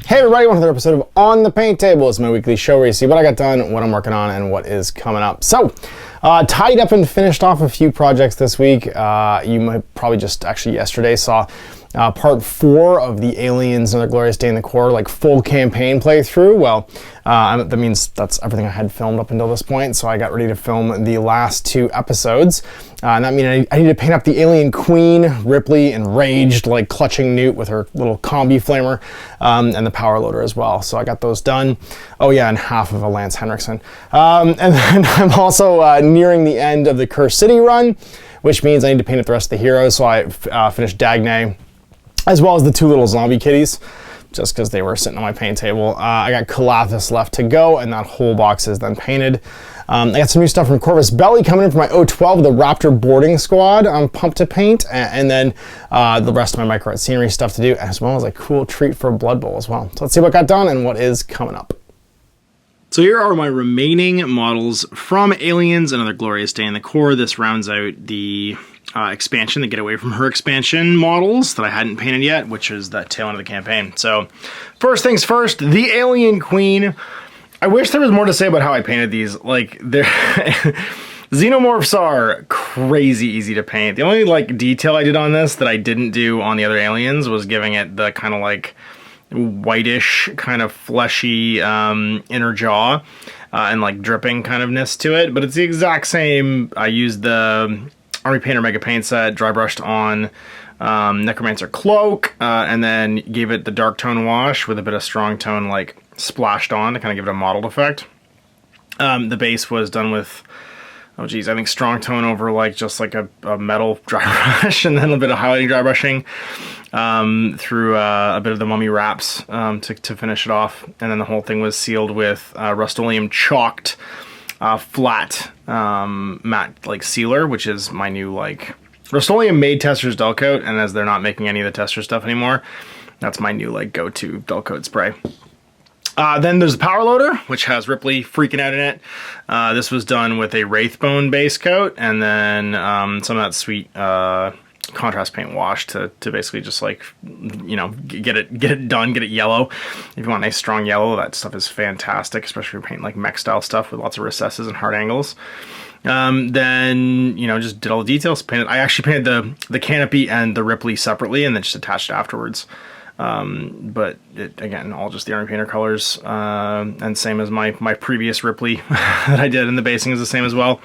Hey everybody, welcome to another episode of On the Paint Table. It's my weekly show where you see what I got done, what I'm working on, and what is coming up. So, tied up and finished off a few projects this week. You might probably just actually yesterday saw part 4 of the Aliens Another Glorious Day in the Core, like full campaign playthrough. Well, that means that's everything I had filmed up until this point, so I got ready to film the last 2 episodes. And that means I need to paint up the Alien Queen, Ripley, enraged, like clutching Newt with her little combi flamer, and the power loader as well. So I got those done. Oh yeah, and half of a Lance Henriksen. And then I'm also nearing the end of the Curse City run, which means I need to paint up the rest of the heroes. So I finished Dagny, as well as the 2 little zombie kitties, just because they were sitting on my paint table. I got Calathus left to go, and that whole box is then painted. I got some new stuff from Corvus Belli coming in for my 012, the Raptor boarding squad. I'm pumped to paint, and then the rest of my micro art scenery stuff to do, as well as a cool treat for Blood Bowl as well. So let's see what got done and what is coming up. So here are my remaining models from Aliens Another Glorious Day in the Core. This rounds out the expansion, the Get Away From Her expansion models that I hadn't painted yet, which is that tail end of the campaign. So first things first, the Alien Queen. I wish there was more to say about how I painted these. Like, they're Xenomorphs are crazy easy to paint. The only like detail I did on this that I didn't do on the other Aliens was giving it the kind of like whitish, kind of fleshy inner jaw and like dripping kind ofness to it. But it's the exact same. I used the Army Painter Mega Paint Set, dry brushed on Necromancer Cloak, and then gave it the dark tone wash with a bit of strong tone like splashed on to kind of give it a mottled effect. The base was done with, oh geez, I think strong tone over like just like a metal dry brush, and then a bit of highlighting dry brushing through a bit of the Mummy wraps to finish it off. And then the whole thing was sealed with Rust-Oleum chalked flat matte like sealer, which is my new like Rust-Oleum made Testors dull coat, and as they're not making any of the Tester stuff anymore, that's my new like go-to dull coat spray. Then there's the Power Loader, which has Ripley freaking out in it. This was done with a Wraithbone base coat, and then some of that sweet contrast paint wash to basically just like, you know, get it done, get it yellow. If you want nice strong yellow, that stuff is fantastic, especially if you're painting like mech style stuff with lots of recesses and hard angles. Then, you know, just did all the details. I actually painted the canopy and the Ripley separately, and then just attached it afterwards. But again, all just the Army Painter colors, and same as my previous Ripley that I did, and the basing is the same as well.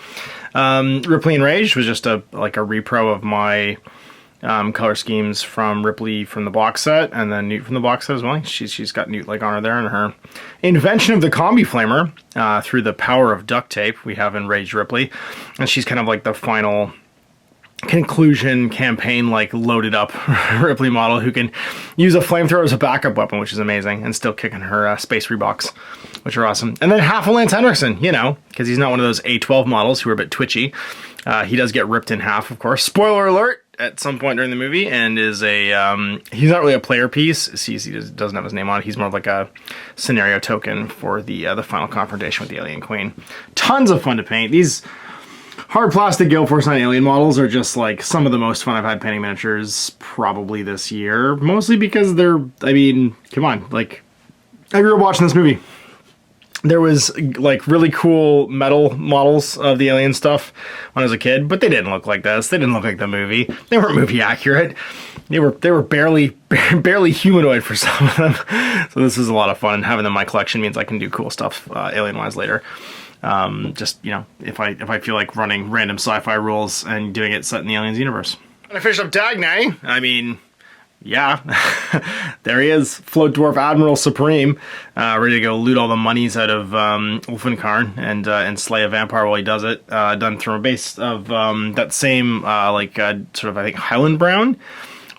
Ripley Enraged was just a repro of my color schemes from Ripley from the box set, and then Newt from the box set as well. She's got Newt like on her there, and her invention of the combi flamer through the power of duct tape. We have Enraged Ripley, and she's kind of like the final conclusion campaign like loaded up Ripley model who can use a flamethrower as a backup weapon, which is amazing, and still kicking her space rebox, which are awesome. And then half a Lance Henriksen, you know, because he's not one of those A12 models who are a bit twitchy. He does get ripped in half, of course. Spoiler alert, at some point during the movie, and is a he's not really a player piece. He doesn't have his name on it. He's more like a scenario token for the final confrontation with the Alien Queen. Tons of fun to paint. These hard plastic Gale Force 9 Alien models are just like some of the most fun I've had painting miniatures probably this year. Mostly because they're, I mean, come on, like, I grew up watching this movie. There was like really cool metal models of the Alien stuff when I was a kid, but they didn't look like this. They didn't look like the movie. They weren't movie accurate. They were barely humanoid for some of them. So this is a lot of fun, and having them in my collection means I can do cool stuff Alien-wise later. Just, you know, if I feel like running random sci-fi rules and doing it set in the Aliens universe. And I finished up Dagny. I mean, yeah, there he is, Float Dwarf Admiral Supreme, ready to go loot all the monies out of Ulfenkarn and slay a vampire while he does it. Done from a base of that same sort of, I think, Highland Brown,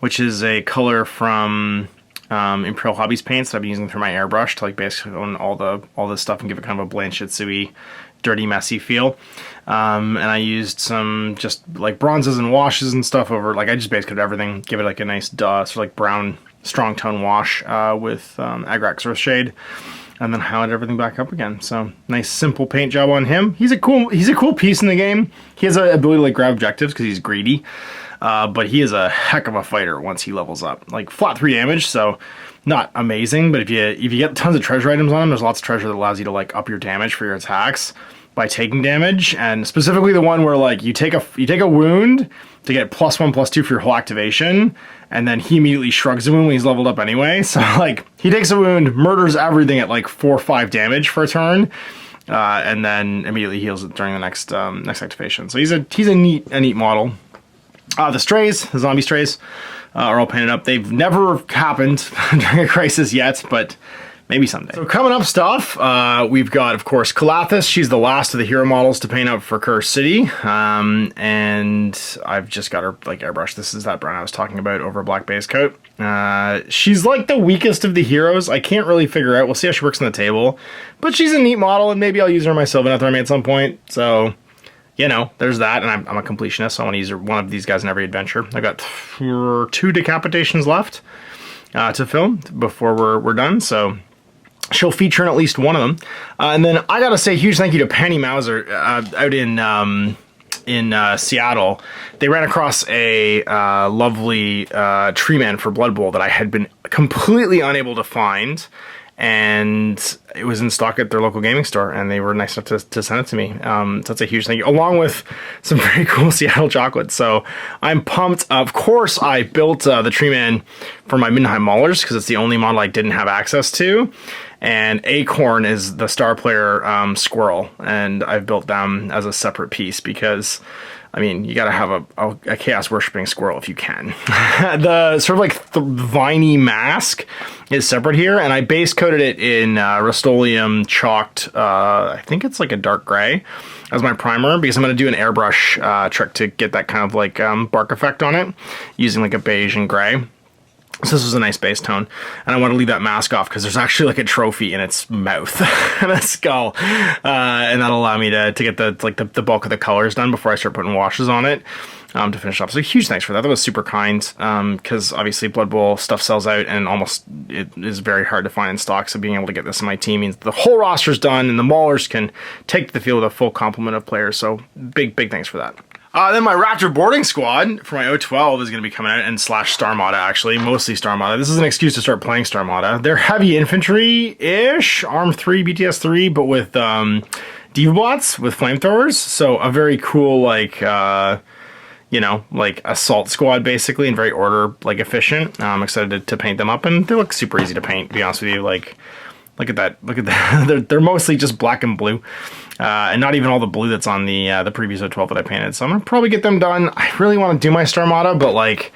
which is a color from Imperial Hobbies paints that I've been using through my airbrush to like basically own all this stuff and give it kind of a Blanchett-sui, dirty, messy feel. And I used some just like bronzes and washes and stuff over, like I just basically did everything, give it like a nice sort of like brown strong tone wash with Agrax Earthshade, and then highlight everything back up again. So nice simple paint job on him. He's a cool piece in the game. He has an ability to like grab objectives because he's greedy. but he is a heck of a fighter once he levels up. Like flat 3 damage, so not amazing, but if you get tons of treasure items on him, there's lots of treasure that allows you to like up your damage for your attacks by taking damage, and specifically the one where like you take a wound to get +1/+2 for your whole activation, and then he immediately shrugs the wound when he's leveled up anyway. So like he takes a wound, murders everything at like 4 or 5 damage for a turn, and then immediately heals it during the next activation. So he's a neat model. The strays, the zombie strays, are all painted up. They've never happened during a crisis yet, but maybe someday. So coming up stuff, we've got, of course, Calathis. She's the last of the hero models to paint up for Cursed City. And I've just got her like airbrushed. This is that brown I was talking about over a black base coat. She's like the weakest of the heroes. I can't really figure out. We'll see how she works on the table. But she's a neat model, and maybe I'll use her in my Sylvaneth army at some point. So, you know, there's that. And I'm a completionist, so I want to use one of these guys in every adventure. I've got 2 decapitations left to film before we're done. So she'll feature in at least one of them. And then I gotta say, huge thank you to Penny Mauser out in Seattle. They ran across a lovely tree man for Blood Bowl that I had been completely unable to find, and it was in stock at their local gaming store, and they were nice enough to send it to me. So that's a huge thank you, along with some very cool Seattle chocolate. So I'm pumped. Of course, I built the tree man for my Midnight Maulers because it's the only model I didn't have access to. And Acorn is the star player squirrel, and I've built them as a separate piece because, I mean, you gotta have a chaos worshipping squirrel if you can. The sort of like the viney mask is separate here, and I base coated it in Rust-Oleum chalked, I think it's like a dark gray as my primer, because I'm gonna do an airbrush trick to get that kind of like bark effect on it using like a beige and gray. So this was a nice base tone, and I want to leave that mask off because there's actually like a trophy in its mouth and a skull, and that'll allow me to get the bulk of the colors done before I start putting washes on it to finish off. So huge thanks for that. That was super kind, because obviously Blood Bowl stuff sells out and it is very hard to find in stock. So being able to get this in my team means the whole roster's done, and the Maulers can take the field with a full complement of players. So big thanks for that. Then my Raptor boarding squad for my O12 is going to be coming out, and / Starmada, actually, mostly Starmada. This is an excuse to start playing Starmada. They're heavy infantry-ish, Arm 3, BTS 3, but with Divabots, with flamethrowers. So a very cool, like, you know, like assault squad, basically, and very efficient. I'm excited to paint them up, and they look super easy to paint, to be honest with you. Like, look at that. They're mostly just black and blue. And not even all the blue that's on the previous O12 that I painted. So I'm gonna probably get them done. I really want to do my Starmada, but like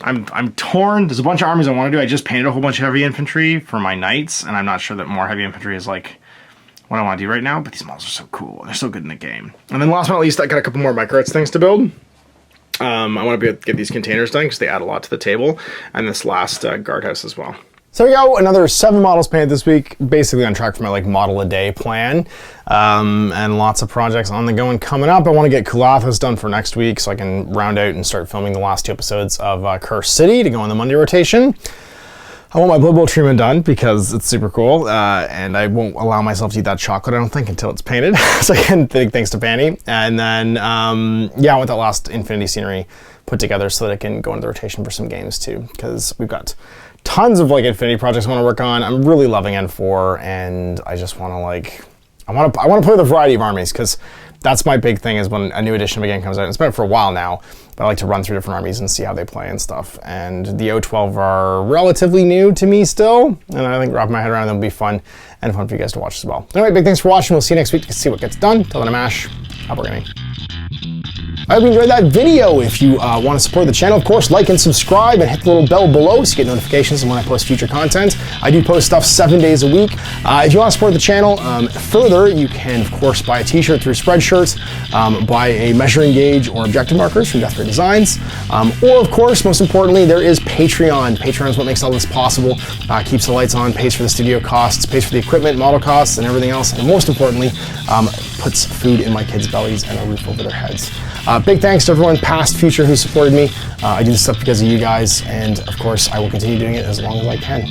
I'm torn. There's a bunch of armies I want to do. I just painted a whole bunch of heavy infantry for my knights, and I'm not sure that more heavy infantry is like what I want to do right now. But these models are so cool. They're so good in the game. And then last but not least, I got a couple more micro-arts things to build. I want to get these containers done because they add a lot to the table, and this last guardhouse as well. So we go, another 7 models painted this week, basically on track for my like model a day plan, and lots of projects on the go and coming up. I want to get Calathis done for next week so I can round out and start filming the last 2 episodes of Cursed City to go on the Monday rotation. I want my Blood Bowl treatment done because it's super cool, and I won't allow myself to eat that chocolate, I don't think, until it's painted. So again, big thanks to Fanny. And then, yeah, I want that last Infinity scenery put together so that I can go into the rotation for some games too, because we've got tons of like Infinity projects I want to work on. I'm really loving N4, and I just want to like, I want to play with a variety of armies, because that's my big thing, is when a new edition of a game comes out. It's been out for a while now, but I like to run through different armies and see how they play and stuff. And the O12 are relatively new to me still, and I think wrapping my head around them will be fun, and fun for you guys to watch as well. Anyway, big thanks for watching. We'll see you next week to see what gets done. Till then, I'm Ash. Happy gaming. I hope you enjoyed that video. If you want to support the channel, of course, like and subscribe, and hit the little bell below so you get notifications when I post future content. I do post stuff 7 days a week. If you want to support the channel further, you can, of course, buy a t-shirt through Spreadshirt, buy a measuring gauge or objective markers from Deathray Designs, or, of course, most importantly, there is Patreon. Patreon is what makes all this possible, keeps the lights on, pays for the studio costs, pays for the equipment, model costs, and everything else, and most importantly, puts food in my kids' bellies and a roof over their heads. Big thanks to everyone, past, future, who supported me. I do this stuff because of you guys, and of course, I will continue doing it as long as I can.